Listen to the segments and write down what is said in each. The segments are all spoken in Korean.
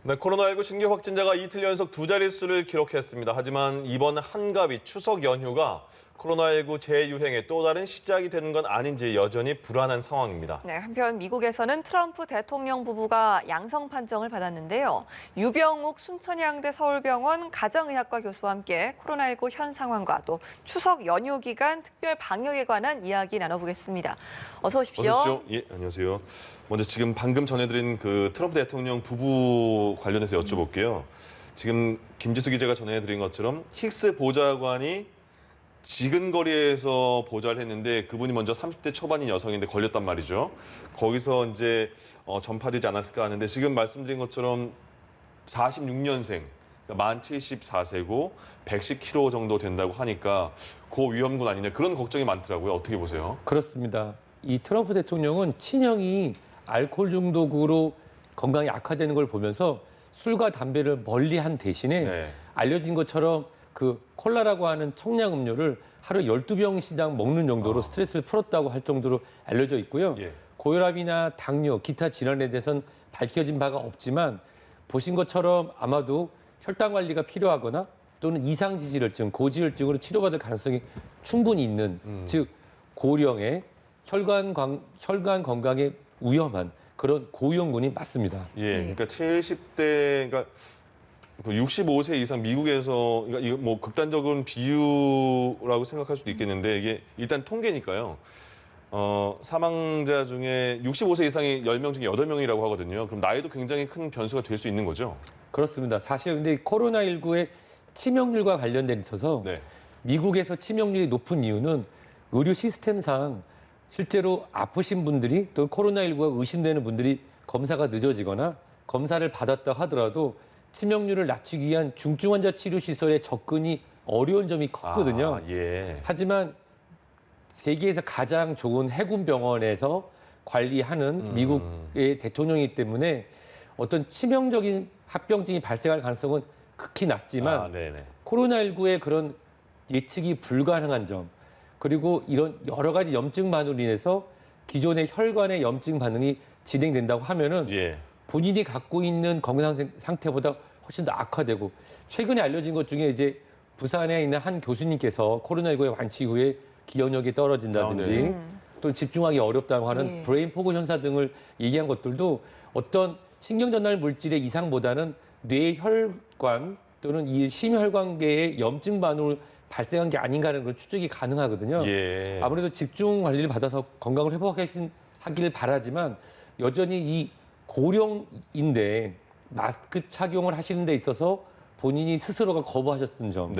네, 코로나19 신규 확진자가 이틀 연속 두 자릿수를 기록했습니다. 하지만 이번 한가위 추석 연휴가 코로나19 재유행의 또 다른 시작이 되는 건 아닌지 여전히 불안한 상황입니다. 네, 한편 미국에서는 트럼프 대통령 부부가 양성 판정을 받았는데요. 유병욱 순천향대 서울병원 가정의학과 교수와 함께 코로나19 현 상황과 또 추석 연휴 기간 특별 방역에 관한 이야기 나눠보겠습니다. 어서 오십시오. 어서 오십시오. 예, 안녕하세요. 먼저 지금 방금 전해드린 그 트럼프 대통령 부부 관련해서 여쭤볼게요. 지금 김지수 기자가 전해드린 것처럼 힉스 보좌관이 지근거리에서 보좌를 했는데 그분이 먼저 30대 초반인 여성인데 걸렸단 말이죠. 거기서 이제 전파되지 않았을까 하는데 지금 말씀드린 것처럼 46년생, 그러니까 만 74세고 110kg 정도 된다고 하니까 고위험군 아니냐 그런 걱정이 많더라고요. 어떻게 보세요? 그렇습니다. 이 트럼프 대통령은 친형이 알코올 중독으로 건강이 악화되는 걸 보면서 술과 담배를 멀리한 대신에 알려진 것처럼 그 콜라라고 하는 청량 음료를 하루 12병씩 먹는 정도로 스트레스를 풀었다고 할 정도로 알려져 있고요. 고혈압이나 당뇨, 기타 질환에 대해서는 밝혀진 바가 없지만 보신 것처럼 아마도 혈당 관리가 필요하거나 또는 이상지질혈증, 고지혈증으로 치료받을 가능성이 충분히 있는 즉 고령의 혈관 건강에 위험한 그런 고위험군이 맞습니다. 그러니까 70대, 그러니까 65세 이상 미국에서, 그러니까 이거 뭐 극단적인 비유라고 생각할 수도 있겠는데 이게 일단 통계니까요. 사망자 중에 65세 이상이 10명 중에 8명이라고 하거든요. 그럼 나이도 굉장히 큰 변수가 될 수 있는 거죠? 그렇습니다. 사실 근데 코로나19의 치명률과 관련돼 있어서 미국에서 치명률이 높은 이유는 의료 시스템상 실제로 아프신 분들이 또 코로나19가 의심되는 분들이 검사가 늦어지거나 검사를 받았다 하더라도 치명률을 낮추기 위한 중증 환자 치료 시설에 접근이 어려운 점이 컸거든요. 하지만 세계에서 가장 좋은 해군 병원에서 관리하는 미국의 대통령이기 때문에 어떤 치명적인 합병증이 발생할 가능성은 극히 낮지만 코로나19의 그런 예측이 불가능한 점 그리고 이런 여러 가지 염증반으로 인해서 기존의 혈관의 염증 반응이 진행된다고 하면은 본인이 갖고 있는 건강 상태보다 훨씬 더 악화되고 최근에 알려진 것 중에 이제 부산에 있는 한 교수님께서 코로나19의 완치 이후에 기억력이 떨어진다든지 또 집중하기 어렵다고 하는 브레인 포그 현상 등을 얘기한 것들도 어떤 신경전달 물질의 이상보다는 뇌혈관 또는 이 심혈관계의 염증 반응으로 발생한 게 아닌가 하는 그런 추측이 가능하거든요. 아무래도 집중 관리를 받아서 건강을 회복하기를 바라지만 여전히 이 고령인데 마스크 착용을 하시는 데 있어서 본인이 스스로가 거부하셨던 점,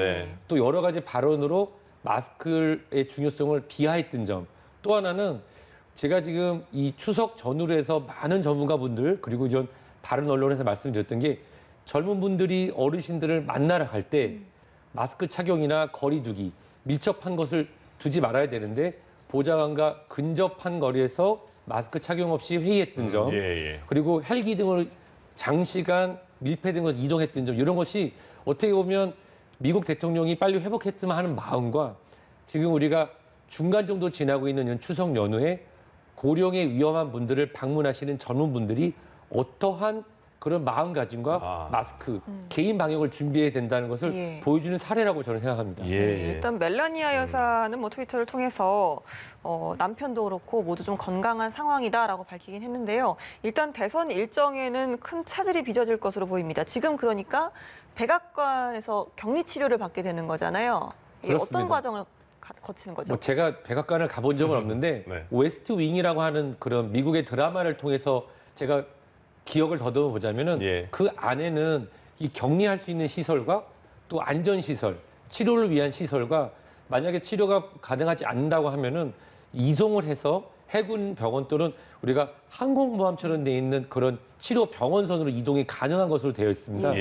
또 여러 가지 발언으로 마스크의 중요성을 비하했던 점, 또 하나는 제가 지금 이 추석 전후로 해서 많은 전문가분들 그리고 전 다른 언론에서 말씀드렸던 게 젊은 분들이 어르신들을 만나러 갈 때 마스크 착용이나 거리 두기, 밀접한 것을 두지 말아야 되는데 보좌관과 근접한 거리에서 마스크 착용 없이 회의했던 점, 그리고 헬기 등을 장시간 밀폐 등을 이동했던 점 이런 것이 어떻게 보면 미국 대통령이 빨리 회복했으면 하는 마음과 지금 우리가 중간 정도 지나고 있는 추석 연휴에 고령의 위험한 분들을 방문하시는 젊은 분들이 어떠한 그런 마음가짐과 마스크, 개인 방역을 준비해야 된다는 것을 보여주는 사례라고 저는 생각합니다. 일단 멜라니아 여사는 뭐 트위터를 통해서 남편도 그렇고 모두 좀 건강한 상황이다라고 밝히긴 했는데요. 일단 대선 일정에는 큰 차질이 빚어질 것으로 보입니다. 지금 그러니까 백악관에서 격리 치료를 받게 되는 거잖아요. 어떤 과정을 거치는 거죠? 뭐 제가 백악관을 가본 적은 없는데 웨스트 윙이라고 하는 그런 미국의 드라마를 통해서 제가 기억을 더듬어 보자면은 그 안에는 이 격리할 수 있는 시설과 또 안전 시설, 치료를 위한 시설과 만약에 치료가 가능하지 않는다고 하면은 이송을 해서 해군 병원 또는 우리가 항공모함처럼 돼 있는 그런 치료 병원선으로 이동이 가능한 것으로 되어 있습니다.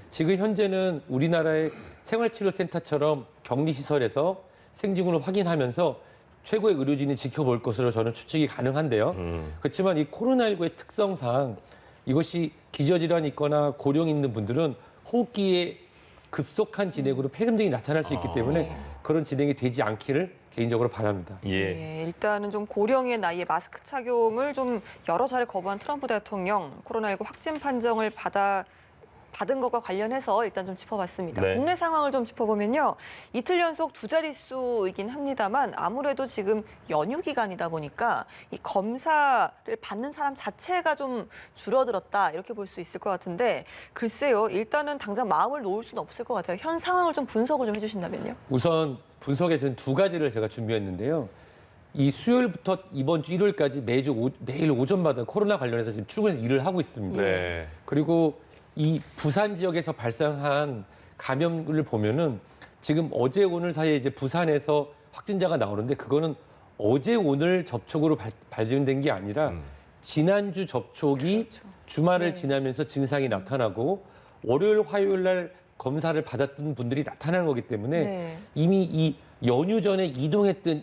지금 현재는 우리나라의 생활치료센터처럼 격리 시설에서 생증을 확인하면서 최고의 의료진이 지켜볼 것으로 저는 추측이 가능한데요. 그렇지만 이 코로나19의 특성상 이것이 기저질환이 있거나 고령 있는 분들은 호흡기에 급속한 진행으로 폐렴 등이 나타날 수 있기 때문에 그런 진행이 되지 않기를 개인적으로 바랍니다. 일단은 좀 고령의 나이에 마스크 착용을 좀 여러 차례 거부한 트럼프 대통령 코로나19 확진 판정을 받아 받은 것과 관련해서 일단 좀 짚어봤습니다. 네. 국내 상황을 좀 짚어보면요. 이틀 연속 두 자릿수이긴 합니다만 아무래도 지금 연휴 기간이다 보니까 이 검사를 받는 사람 자체가 좀 줄어들었다 이렇게 볼 수 있을 것 같은데 글쎄요. 일단은 당장 마음을 놓을 수는 없을 것 같아요. 현 상황을 좀 분석을 좀 해주신다면요. 우선 분석에 저는 두 가지를 제가 준비했는데요. 이 수요일부터 이번 주 일요일까지 매일 오전마다 코로나 관련해서 지금 출근해서 일을 하고 있습니다. 네. 그리고 이 부산 지역에서 발생한 감염을 보면은 지금 어제 오늘 사이에 이제 부산에서 확진자가 나오는데 그거는 어제 오늘 접촉으로 발견된 게 아니라 지난주 접촉이 그렇죠. 주말을 네. 지나면서 증상이 나타나고 월요일 화요일 날 검사를 받았던 분들이 나타나는 거기 때문에 네. 이미 이 연휴 전에 이동했던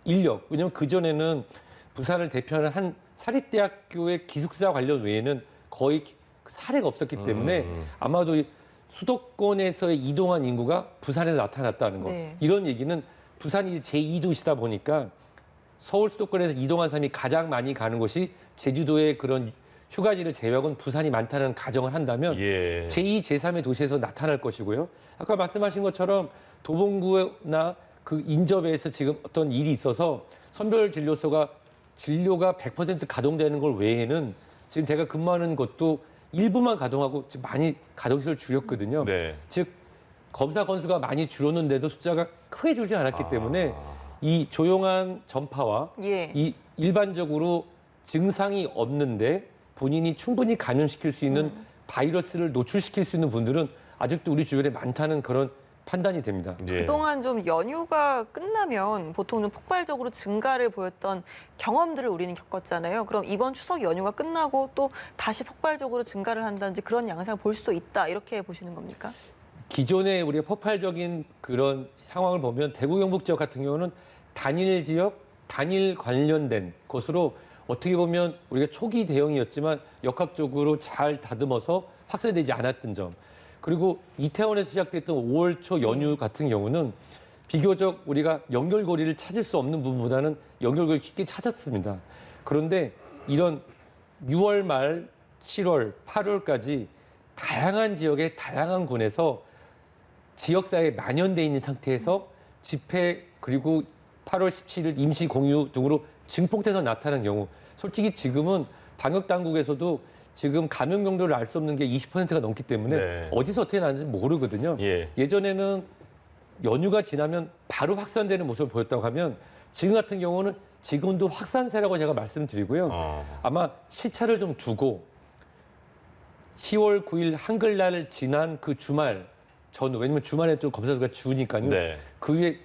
인력, 왜냐하면 그전에는 부산을 대표하는 한 사립대학교의 기숙사 관련 외에는 거의 사례가 없었기 때문에 아마도 이 수도권에서의 이동한 인구가 부산에서 나타났다는 거. 네. 이런 얘기는 부산이 제2도시다 보니까 서울 수도권에서 이동한 사람이 가장 많이 가는 곳이 제주도의 그런 휴가지를 제외하고는 부산이 많다는 가정을 한다면 예. 제2, 제3의 도시에서 나타날 것이고요. 아까 말씀하신 것처럼 도봉구나 그 인접에서 지금 어떤 일이 있어서 선별진료소가 진료가 100% 가동되는 걸 외에는 지금 제가 근무하는 곳도 일부만 가동하고 지금 많이 가동시설 줄였거든요. 네. 즉 검사 건수가 많이 줄었는데도 숫자가 크게 줄지 않았기 때문에 이 조용한 전파와 예. 이 일반적으로 증상이 없는데 본인이 충분히 감염시킬 수 있는 바이러스를 노출시킬 수 있는 분들은 아직도 우리 주변에 많다는 그런 판단이 됩니다. 예. 그동안 좀 연휴가 끝나면 보통은 폭발적으로 증가를 보였던 경험들을 우리는 겪었잖아요. 그럼 이번 추석 연휴가 끝나고 또 다시 폭발적으로 증가를 한다든지 그런 양상을 볼 수도 있다 이렇게 보시는 겁니까? 기존에 우리가 폭발적인 그런 상황을 보면 대구 경북 지역 같은 경우는 단일 지역, 단일 관련된 것으로 어떻게 보면 우리가 초기 대응이었지만 역학적으로 잘 다듬어서 확산되지 않았던 점. 그리고 이태원에서 시작됐던 5월 초 연휴 같은 경우는 비교적 우리가 연결고리를 찾을 수 없는 부분보다는 연결고리를 쉽게 찾았습니다. 그런데 이런 6월 말, 7월, 8월까지 다양한 지역의 다양한 군에서 지역사회에 만연돼 있는 상태에서 집회 그리고 8월 17일 임시 공유 등으로 증폭돼서 나타난 경우 솔직히 지금은 방역당국에서도 지금 감염 경로를 알 수 없는 게 20%가 넘기 때문에 네. 어디서 어떻게 나는지 모르거든요. 예. 예전에는 연휴가 지나면 바로 확산되는 모습을 보였다고 하면 지금 같은 경우는 지금도 확산세라고 제가 말씀드리고요. 아마 시차를 좀 두고 10월 9일 한글날 지난 그 주말 전후, 왜냐면 주말에 또 검사수가 주니까요. 네. 그 위에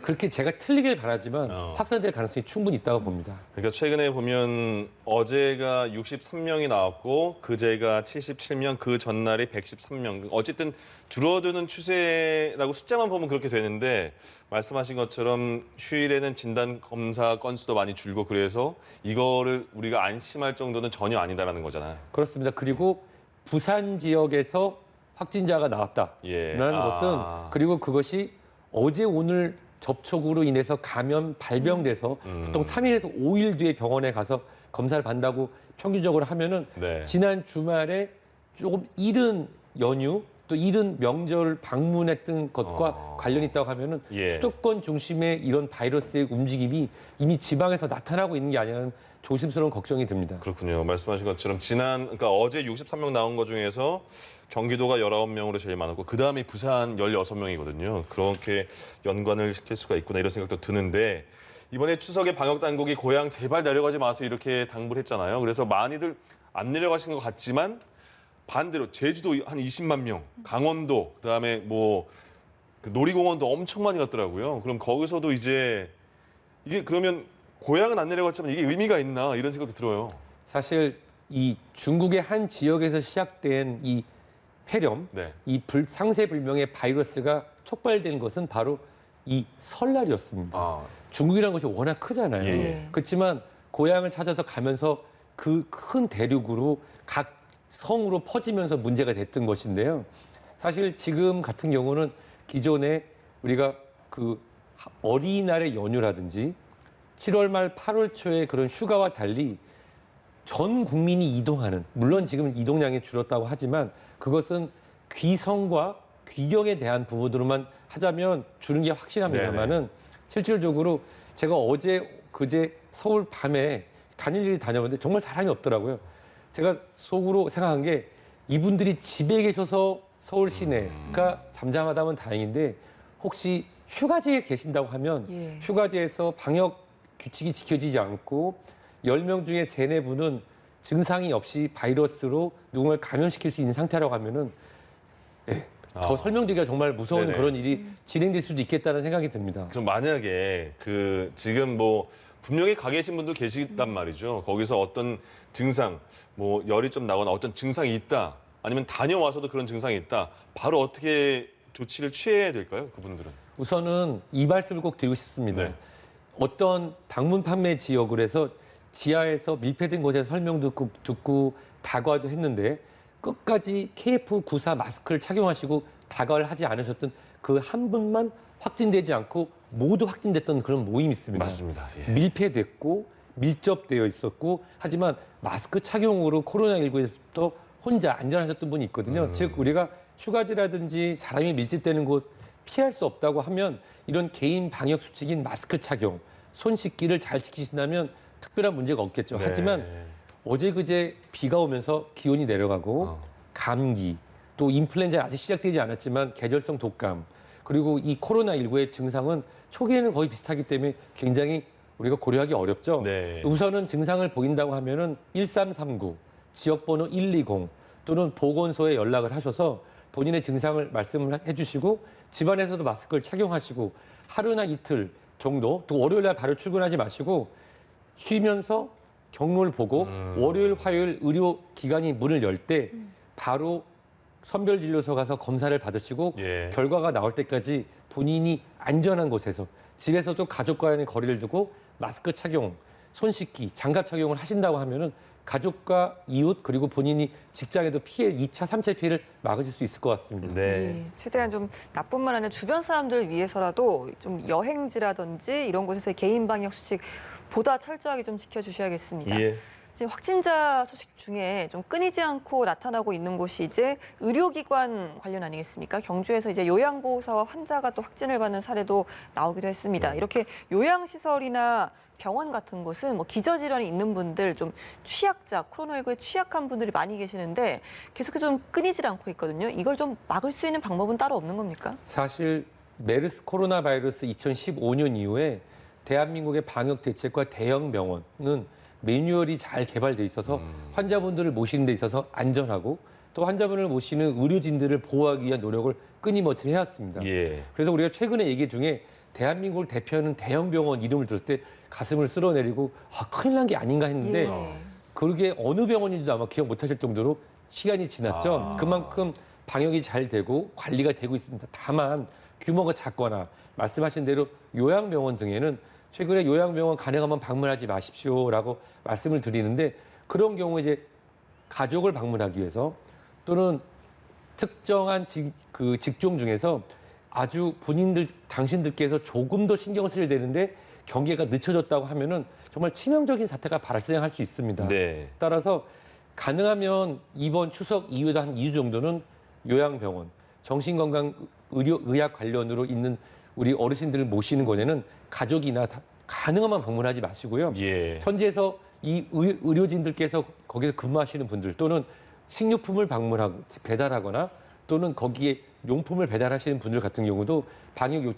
그렇게 제가 틀리길 바라지만 어. 확산될 가능성이 충분히 있다고 봅니다. 그러니까 최근에 보면 어제가 63명이 나왔고 그제가 77명, 그 전날이 113명. 어쨌든 줄어드는 추세라고 숫자만 보면 그렇게 되는데 말씀하신 것처럼 휴일에는 진단 검사 건수도 많이 줄고 그래서 이거를 우리가 안심할 정도는 전혀 아니다라는 거잖아요. 그렇습니다. 그리고 부산 지역에서 확진자가 나왔다라는 예. 것은 그리고 그것이 어제 오늘 접촉으로 인해서 감염 발병돼서 보통 3일에서 5일 뒤에 병원에 가서 검사를 받는다고 평균적으로 하면은 네. 지난 주말에 조금 이른 연휴 또 이른 명절 방문했던 것과 관련이 있다고 하면은 예. 수도권 중심의 이런 바이러스의 움직임이 이미 지방에서 나타나고 있는 게 아니라는 조심스러운 걱정이 듭니다. 그렇군요. 말씀하신 것처럼 그러니까 어제 63명 나온 것 중에서 경기도가 19명으로 제일 많았고 그다음에 부산 16명이거든요. 그렇게 연관을 시킬 수가 있구나 이런 생각도 드는데 이번에 추석에 방역 당국이 고향 제발 내려가지 마세요 이렇게 당부를 했잖아요. 그래서 많이들 안 내려가시는 것 같지만 반대로 제주도 한 20만 명, 강원도 그다음에 그 놀이공원도 엄청 많이 갔더라고요. 그럼 거기서도 이제 이게 그러면 고향은 안 내려갔지만 이게 의미가 있나 이런 생각도 들어요. 사실 이 중국의 한 지역에서 시작된 이 폐렴, 네. 이 상세불명의 바이러스가 촉발된 것은 바로 이 설날이었습니다. 중국이라는 것이 워낙 크잖아요. 예. 그렇지만 고향을 찾아서 가면서 그 큰 대륙으로 각 성으로 퍼지면서 문제가 됐던 것인데요. 사실 지금 같은 경우는 기존에 우리가 그 어린이날의 연휴라든지 7월 말 8월 초에 그런 휴가와 달리 전 국민이 이동하는, 물론 지금 이동량이 줄었다고 하지만 그것은 귀성과 귀경에 대한 부분으로만 하자면 주는 게 확실합니다만은 실질적으로 제가 어제 그제 서울 밤에 단일일이 다녀봤는데 정말 사람이 없더라고요. 제가 속으로 생각한 게 이분들이 집에 계셔서 서울 시내가 잠잠하다면 다행인데 혹시 휴가지에 계신다고 하면 예. 휴가지에서 방역 규칙이 지켜지지 않고 10명 중에 3, 4분은 증상이 없이 바이러스로 누군가를 감염시킬 수 있는 상태라고 하면은 더 설명드리기가 정말 무서운 네네. 그런 일이 진행될 수도 있겠다는 생각이 듭니다. 그럼 만약에 그 지금 뭐 분명히 가 계신 분도 계시단 말이죠. 거기서 어떤 증상, 뭐 열이 좀 나거나 어떤 증상이 있다, 아니면 다녀와서도 그런 증상이 있다, 바로 어떻게 조치를 취해야 될까요? 그분들은? 우선은 이 말씀을 꼭 드리고 싶습니다. 네. 어떤 방문 판매 지역을 해서 지하에서 밀폐된 곳에서 설명 듣고 다과도 했는데 끝까지 KF94 마스크를 착용하시고 다과를 하지 않으셨던 그 한 분만 확진되지 않고 모두 확진됐던 그런 모임이 있습니다. 맞습니다. 예. 밀폐됐고 밀접되어 있었고 하지만 마스크 착용으로 코로나19에서 혼자 안전하셨던 분이 있거든요. 즉 우리가 휴가지라든지 사람이 밀집되는 곳 피할 수 없다고 하면 이런 개인 방역 수칙인 마스크 착용, 손 씻기를 잘 지키신다면 특별한 문제가 없겠죠. 네. 하지만 어제 그제 비가 오면서 기온이 내려가고 감기 또 인플루엔자 아직 시작되지 않았지만 계절성 독감 그리고 이 코로나19의 증상은 초기에는 거의 비슷하기 때문에 굉장히 우리가 고려하기 어렵죠. 네. 우선은 증상을 보인다고 하면은 1339 지역번호 120 또는 보건소에 연락을 하셔서 본인의 증상을 말씀을 해주시고 집안에서도 마스크를 착용하시고 하루나 이틀 정도 또 월요일 날 바로 출근하지 마시고 쉬면서 경로를 보고 월요일, 화요일 의료 기관이 문을 열 때 바로 선별진료소 가서 검사를 받으시고 예. 결과가 나올 때까지 본인이 안전한 곳에서 집에서도 가족과의 거리를 두고 마스크 착용, 손 씻기, 장갑 착용을 하신다고 하면은 가족과 이웃 그리고 본인이 직장에도 피해 2차, 3차 피해를 막으실 수 있을 것 같습니다. 네. 예, 최대한 좀 나뿐만 아니라 주변 사람들을 위해서라도 좀 여행지라든지 이런 곳에서의 개인 방역 수칙 보다 철저하게 좀 지켜주셔야겠습니다. 예. 지금 확진자 소식 중에 좀 끊이지 않고 나타나고 있는 곳이 이제 의료기관 관련 아니겠습니까? 경주에서 이제 요양보호사와 환자가 또 확진을 받는 사례도 나오기도 했습니다. 이렇게 요양시설이나 병원 같은 곳은 뭐 기저질환이 있는 분들, 좀 취약자, 코로나19에 취약한 분들이 많이 계시는데 계속해서 좀 끊이질 않고 있거든요. 이걸 좀 막을 수 있는 방법은 따로 없는 겁니까? 사실 메르스 코로나 바이러스 2015년 이후에 대한민국의 방역 대책과 대형 병원은 매뉴얼이 잘 개발돼 있어서 환자분들을 모시는 데 있어서 안전하고 또 환자분을 모시는 의료진들을 보호하기 위한 노력을 끊임없이 해왔습니다. 예. 그래서 우리가 최근에 얘기 중에 대한민국을 대표하는 대형 병원 이름을 들었을 때 가슴을 쓸어내리고 큰일 난 게 아닌가 했는데 예. 그게 어느 병원인지도 아마 기억 못하실 정도로 시간이 지났죠. 아. 그만큼 방역이 잘 되고 관리가 되고 있습니다. 다만 규모가 작거나 말씀하신 대로 요양병원 등에는 최근에 요양병원 가능하면 방문하지 마십시오라고 말씀을 드리는데 그런 경우에 이제 가족을 방문하기 위해서 또는 특정한 직종 중에서 아주 당신들께서 조금 더 신경을 쓰셔야 되는데 경계가 늦춰졌다고 하면은 정말 치명적인 사태가 발생할 수 있습니다. 네. 따라서 가능하면 이번 추석 이후에도 한 2주 정도는 요양병원, 정신건강의학 관련으로 있는 우리 어르신들을 모시는 곳에는 가족이나 가능하면 방문하지 마시고요. 예. 현지에서 이 의료진들께서 거기서 근무하시는 분들 또는 식료품을 배달하거나 또는 거기에 용품을 배달하시는 분들 같은 경우도 방역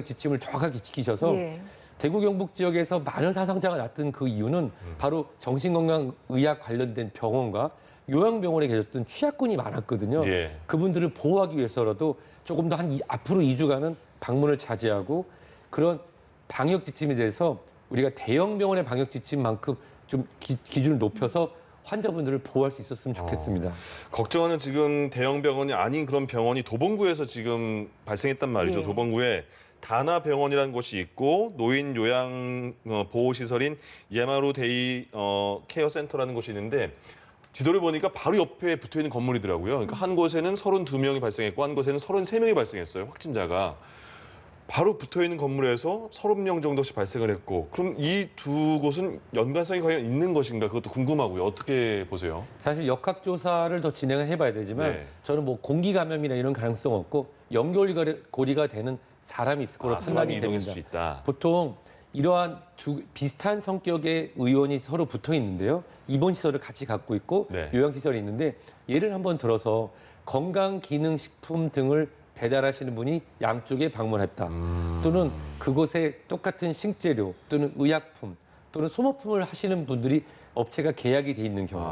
지침을 정확하게 지키셔서 예. 대구 경북 지역에서 많은 사상자가 났던 그 이유는 바로 정신건강의학 관련된 병원과 요양병원에 계셨던 취약군이 많았거든요. 예. 그분들을 보호하기 위해서라도 조금 더 앞으로 2주간은 방문을 자제하고 그런 방역 지침에 대해서 우리가 대형 병원의 방역 지침만큼 좀 기준을 높여서 환자분들을 보호할 수 있었으면 좋겠습니다. 걱정하는 지금 대형 병원이 아닌 그런 병원이 도봉구에서 지금 발생했단 말이죠. 예. 도봉구에 다나 병원이라는 곳이 있고 노인 요양 보호 시설인 예마루 데이 케어 센터라는 곳이 있는데 지도를 보니까 바로 옆에 붙어 있는 건물이더라고요. 그러니까 한 곳에는 32명이 발생했고 한 곳에는 33명이 발생했어요. 확진자가. 바로 붙어 있는 건물에서 30명 정도씩 발생을 했고, 그럼 이 두 곳은 연관성이 과연 있는 것인가? 그것도 궁금하고요. 어떻게 보세요? 사실 역학조사를 더 진행을 해봐야 되지만 네. 저는 뭐 공기 감염이나 이런 가능성 없고 연결고리가 되는 사람이 있을 거라고 사람이 생각이 이동했을 됩니다. 수 있다. 보통 이러한 비슷한 성격의 의원이 서로 붙어 있는데요. 입원 시설을 같이 갖고 있고 네. 요양 시설이 있는데 예를 한번 들어서 건강기능식품 등을 배달하시는 분이 양쪽에 방문했다. 또는 그곳에 똑같은 식재료 또는 의약품 또는 소모품을 하시는 분들이 업체가 계약이 돼 있는 경우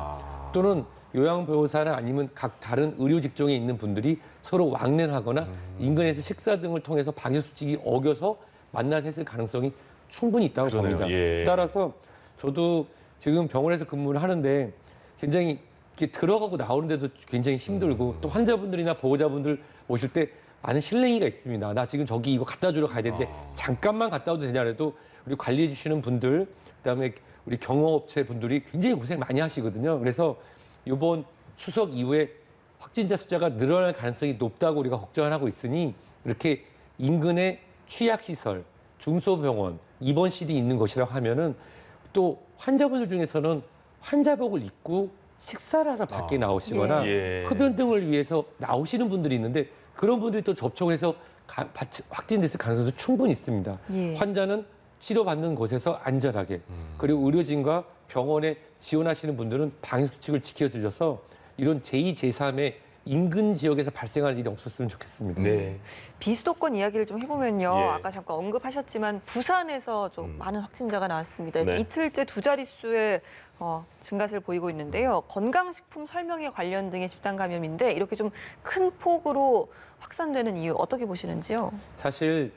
또는 요양보호사나 아니면 각 다른 의료 직종에 있는 분들이 서로 왕래를 하거나 인근에서 식사 등을 통해서 방역수칙이 어겨서 만나서 했을 가능성이 충분히 있다고 그러네요. 봅니다. 예. 따라서 저도 지금 병원에서 근무를 하는데 굉장히 이렇게 들어가고 나오는데도 굉장히 힘들고 또 환자분들이나 보호자분들 오실 때 많은 실랭이가 있습니다. 나 지금 저기 이거 갖다 주러 가야 되는데 잠깐만 갔다 와도 되냐 해도 우리 관리해 주시는 분들 그다음에 우리 경호업체 분들이 굉장히 고생 많이 하시거든요. 그래서 이번 추석 이후에 확진자 숫자가 늘어날 가능성이 높다고 우리가 걱정을 하고 있으니 이렇게 인근의 취약시설, 중소병원, 입원실이 있는 곳이라고 하면은 또 환자분들 중에서는 환자복을 입고 식사를 하러 밖에 나오시거나 예. 흡연 등을 위해서 나오시는 분들이 있는데 그런 분들이 또 접촉해서 확진됐을 가능성도 충분히 있습니다. 예. 환자는 치료받는 곳에서 안전하게 그리고 의료진과 병원에 지원하시는 분들은 방역수칙을 지켜주셔서 이런 제2, 제3의 인근 지역에서 발생할 일이 없었으면 좋겠습니다. 네. 비수도권 이야기를 좀 해보면요. 예. 아까 잠깐 언급하셨지만 부산에서 좀 많은 확진자가 나왔습니다. 네. 이틀째 두 자릿수의 증가세를 보이고 있는데요. 건강식품 설명회 관련 등의 집단 감염인데 이렇게 좀 큰 폭으로 확산되는 이유 어떻게 보시는지요? 사실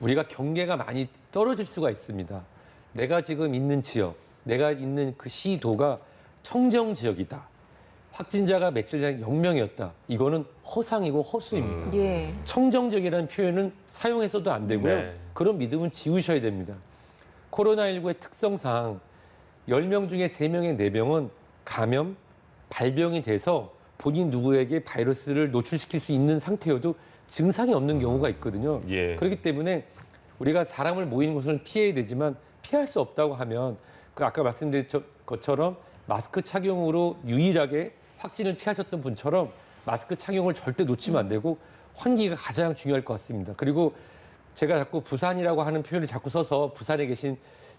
우리가 경계가 많이 떨어질 수가 있습니다. 내가 지금 있는 지역, 내가 있는 그 시도가 청정 지역이다. 확진자가 며칠 전에 0명이었다. 이거는 허상이고 허수입니다. 예. 청정적이라는 표현은 사용해서도 안 되고요. 네. 그런 믿음은 지우셔야 됩니다. 코로나19의 특성상 10명 중에 3명에 4명은 감염, 발병이 돼서 본인 누구에게 바이러스를 노출시킬 수 있는 상태여도 증상이 없는 경우가 있거든요. 예. 그렇기 때문에 우리가 사람을 모이는 곳은 피해야 되지만 피할 수 없다고 하면 그 아까 말씀드린 것처럼 마스크 착용으로 유일하게 확진을 피하셨던 분처럼 마스크 착용을 절대 놓치면 안 되고 환기가 가장 중요할 것 같습니다. 그리고 제가 자꾸 부산이라고 하는 표현을 자꾸 써서 부산에 계신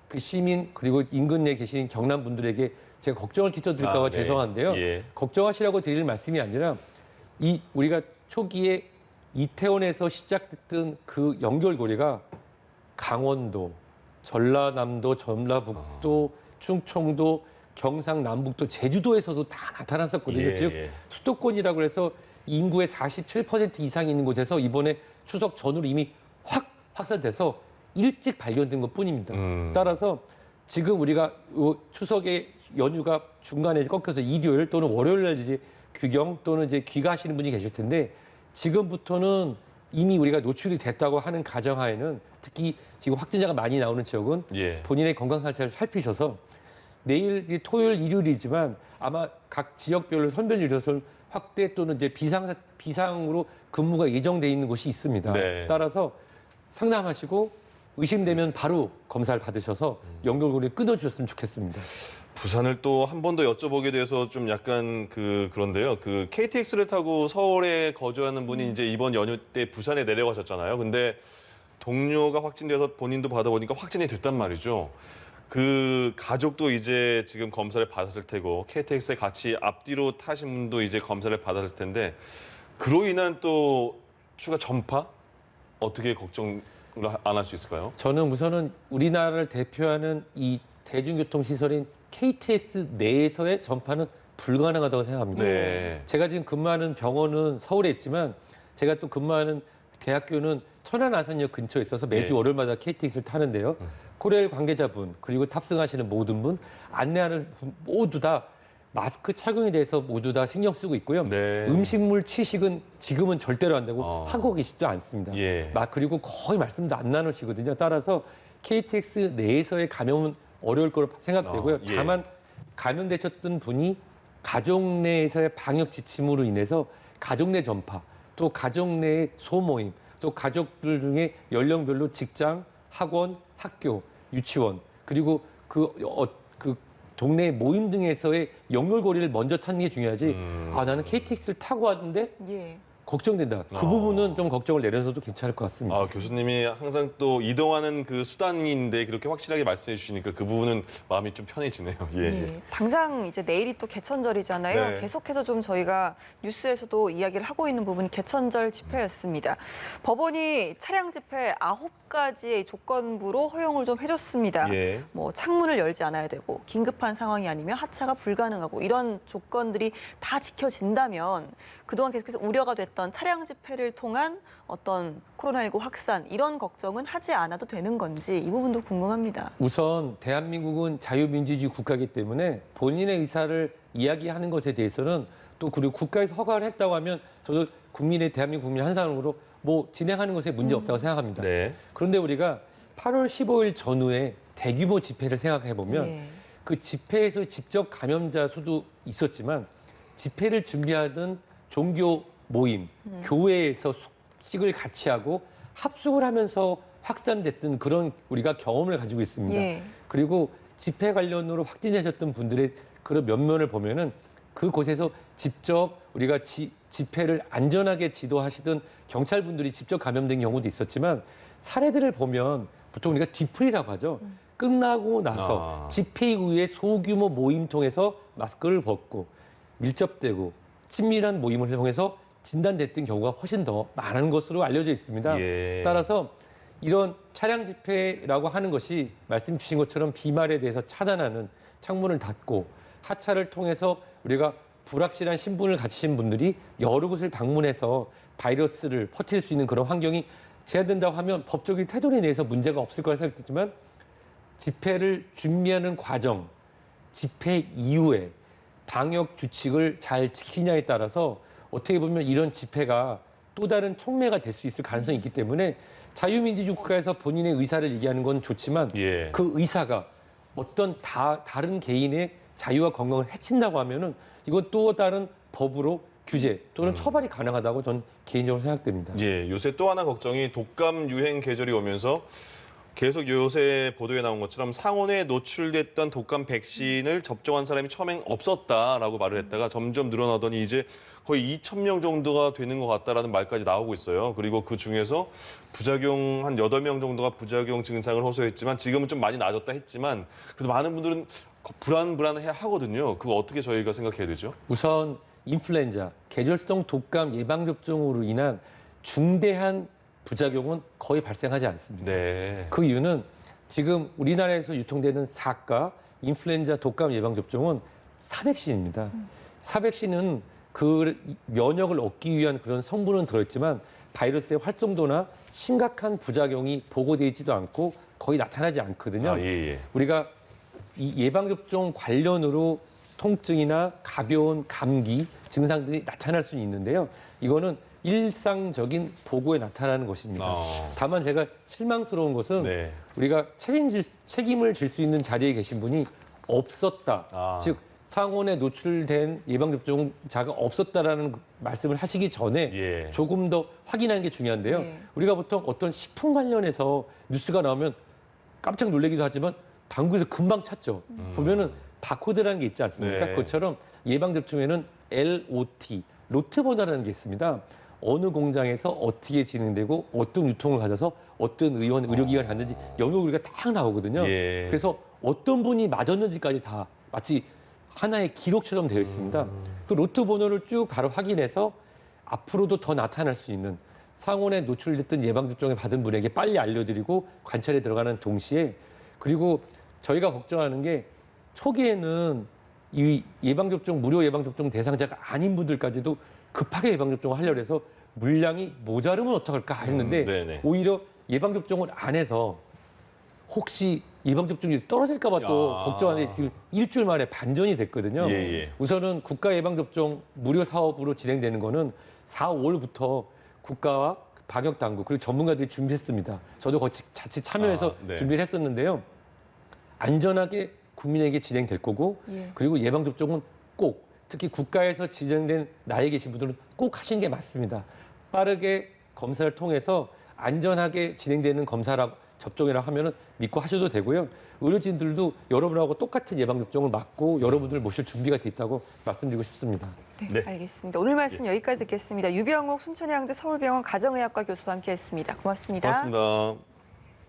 그 시민 그리고 인근에 계신 경남 분들에게 제가 걱정을 끼쳐드릴까 봐 네. 죄송한데요. 예. 걱정하시라고 드릴 말씀이 아니라 우리가 초기에 이태원에서 시작됐던 그 연결고리가 강원도, 전라남도, 전라북도, 충청도, 경상남북도, 제주도에서도 다 나타났었거든요. 예, 즉 예. 수도권이라고 해서 인구의 47% 이상이 있는 곳에서 이번에 추석 전후로 이미 확 확산돼서 일찍 발견된 것뿐입니다. 따라서 지금 우리가 추석의 연휴가 중간에 꺾여서 일요일 또는 월요일 날 이제 귀경 또는 이제 귀가하시는 분이 계실 텐데 지금부터는 이미 우리가 노출이 됐다고 하는 가정하에는 특히 지금 확진자가 많이 나오는 지역은 예. 본인의 건강 상태를 살피셔서 내일 토요일 일요일이지만 아마 각 지역별로 선별 진료소를 확대 또는 이제 비상으로 근무가 예정돼 있는 곳이 있습니다. 네. 따라서 상담하시고 의심되면 바로 검사를 받으셔서 연결고리를 끊어주셨으면 좋겠습니다. 부산을 또 한 번 더 여쭤보게 돼서 좀 약간 그런데요. 그 KTX를 타고 서울에 거주하는 분이 이제 이번 연휴 때 부산에 내려가셨잖아요. 근데 동료가 확진돼서 본인도 받아보니까 확진이 됐단 말이죠. 그 가족도 이제 지금 검사를 받았을 테고 KTX에 같이 앞뒤로 타신 분도 이제 검사를 받았을 텐데 그로 인한 또 추가 전파 어떻게 걱정을 안 할 수 있을까요? 저는 우선은 우리나라를 대표하는 이 대중교통 시설인 KTX 내에서의 전파는 불가능하다고 생각합니다. 네. 제가 지금 근무하는 병원은 서울에 있지만 제가 또 근무하는 대학교는 천안아산역 근처에 있어서 매주 네. 월요일마다 KTX를 타는데요. 코레일 관계자분 그리고 탑승하시는 모든 분 안내하는 분 모두 다 마스크 착용에 대해서 모두 다 신경 쓰고 있고요. 네. 음식물 취식은 지금은 절대로 안 되고 하고 계시지도 않습니다. 예. 그리고 거의 말씀도 안 나누시거든요. 따라서 KTX 내에서의 감염은 어려울 거로 생각되고요. 예. 다만 감염되셨던 분이 가족 내에서의 방역 지침으로 인해서 가족 내 전파, 또 가족 내의 소모임, 또 가족들 중에 연령별로 직장, 학원, 학교, 유치원 그리고 그 동네 모임 등에서의 연결고리를 먼저 타는 게 중요하지. 아 나는 KTX를 타고 왔는데 예. 걱정된다. 그 부분은 좀 걱정을 내려서도 괜찮을 것 같습니다. 아, 교수님이 항상 또 이동하는 그 수단인데 그렇게 확실하게 말씀해 주시니까 그 부분은 마음이 좀 편해지네요. 예. 예, 당장 이제 내일이 또 개천절이잖아요. 네. 계속해서 좀 저희가 뉴스에서도 이야기를 하고 있는 부분이 개천절 집회였습니다. 법원이 차량 집회 9가지의 조건부로 허용을 좀 해줬습니다. 예. 뭐 창문을 열지 않아야 되고 긴급한 상황이 아니면 하차가 불가능하고 이런 조건들이 다 지켜진다면 그동안 계속해서 우려가 됐던 차량 집회를 통한 어떤 코로나19 확산 이런 걱정은 하지 않아도 되는 건지 이 부분도 궁금합니다. 우선 대한민국은 자유민주주의 국가이기 때문에 본인의 의사를 이야기하는 것에 대해서는 또 그리고 국가에서 허가를 했다고 하면 저도 대한민국 국민 한 사람으로 뭐 진행하는 것에 문제 없다고 생각합니다. 네. 그런데 우리가 8월 15일 전후에 대규모 집회를 생각해 보면 예. 그 집회에서 직접 감염자 수도 있었지만 집회를 준비하던 종교 모임, 교회에서 숙식을 같이 하고 합숙을 하면서 확산됐던 그런 우리가 경험을 가지고 있습니다. 예. 그리고 집회 관련으로 확진하셨던 분들의 그런 면면을 보면은 그곳에서 직접 우리가 집회를 안전하게 지도하시던 경찰분들이 직접 감염된 경우도 있었지만 사례들을 보면 보통 우리가 뒤풀이라고 하죠. 끝나고 나서 집회 이후에 소규모 모임 통해서 마스크를 벗고 밀접되고 친밀한 모임을 통해서 진단됐던 경우가 훨씬 더 많은 것으로 알려져 있습니다. 예. 따라서 이런 차량 집회라고 하는 것이 말씀 주신 것처럼 비말에 대해서 차단하는 창문을 닫고 하차를 통해서 우리가 불확실한 신분을 가지신 분들이 여러 곳을 방문해서 바이러스를 퍼뜨릴 수 있는 그런 환경이 제한된다고 하면 법적인 태도에 대해서 문제가 없을 거라 생각했지만 집회를 준비하는 과정, 집회 이후에 방역 규칙을 잘 지키냐에 따라서 어떻게 보면 이런 집회가 또 다른 촉매가 될 수 있을 가능성이 있기 때문에 자유민주주의 국가에서 본인의 의사를 얘기하는 건 좋지만 예. 그 의사가 어떤 다른 개인의 자유와 건강을 해친다고 하면은 이건 또 다른 법으로 규제 또는 처벌이 가능하다고 저는 개인적으로 생각됩니다. 예, 요새 또 하나 걱정이 독감 유행 계절이 오면서 계속 요새 보도에 나온 것처럼 상온에 노출됐던 독감 백신을 접종한 사람이 처음엔 없었다라고 말을 했다가 점점 늘어나더니 이제 거의 2,000명 정도가 되는 것 같다라는 말까지 나오고 있어요. 그리고 그 중에서 부작용 한 8명 정도가 부작용 증상을 호소했지만 지금은 좀 많이 나아졌다 했지만 그래도 많은 분들은 불안해 하거든요. 그거 어떻게 저희가 생각해야 되죠? 우선 인플루엔자, 계절성 독감 예방접종으로 인한 중대한 부작용은 거의 발생하지 않습니다. 네. 그 이유는 지금 우리나라에서 유통되는 4가 인플루엔자 독감 예방접종은 사백신입니다. 사백신은 그 면역을 얻기 위한 그런 성분은 들어있지만 바이러스의 활성도나 심각한 부작용이 보고되지도 않고 거의 나타나지 않거든요. 아, 예. 우리가 이 예방접종 관련으로 통증이나 가벼운 감기 증상들이 나타날 수는 있는데요. 이거는 일상적인 보고에 나타나는 것입니다. 다만 제가 실망스러운 것은 네. 우리가 책임을 질 수 있는 자리에 계신 분이 없었다. 즉 상온에 노출된 예방접종자가 없었다라는 말씀을 하시기 전에 예. 조금 더 확인하는 게 중요한데요. 예. 우리가 보통 어떤 식품 관련해서 뉴스가 나오면 깜짝 놀라기도 하지만 당국에서 금방 찾죠. 보면은 바코드라는 게 있지 않습니까? 네. 그것처럼 예방접종에는 LOT, 로트 번호라는 게 있습니다. 어느 공장에서 어떻게 진행되고 어떤 유통을 가져서 어떤 의료기관이 갔는지 영역 우리가 딱 나오거든요. 예. 그래서 어떤 분이 맞았는지까지 다 마치 하나의 기록처럼 되어 있습니다. 그 로트 번호를 쭉 바로 확인해서 앞으로도 더 나타날 수 있는 상온에 노출됐던 예방접종을 받은 분에게 빨리 알려드리고 관찰에 들어가는 동시에 그리고 저희가 걱정하는 게 초기에는 이 예방접종, 무료 예방접종 대상자가 아닌 분들까지도 급하게 예방접종을 하려고 해서 물량이 모자르면 어떡할까 했는데 오히려 예방접종을 안 해서 혹시 예방접종률이 떨어질까 봐 또 걱정하는데 지금 일주일 만에 반전이 됐거든요. 예. 우선은 국가 예방접종 무료 사업으로 진행되는 거는 4, 5월부터 국가와 방역당국 그리고 전문가들이 준비했습니다. 저도 같이 참여해서 네. 준비를 했었는데요. 안전하게 국민에게 진행될 거고 예. 그리고 예방접종은 꼭 특히 국가에서 지정된 나이에 계신 분들은 꼭 하시는 게 맞습니다. 빠르게 검사를 통해서 안전하게 진행되는 검사라 접종이라 하면은 믿고 하셔도 되고요. 의료진들도 여러분하고 똑같은 예방 접종을 맞고 여러분들 모실 준비가 돼 있다고 말씀드리고 싶습니다. 네, 알겠습니다. 오늘 말씀 여기까지 듣겠습니다. 유병욱 순천향대 서울병원 가정의학과 교수와 함께했습니다. 고맙습니다. 고맙습니다.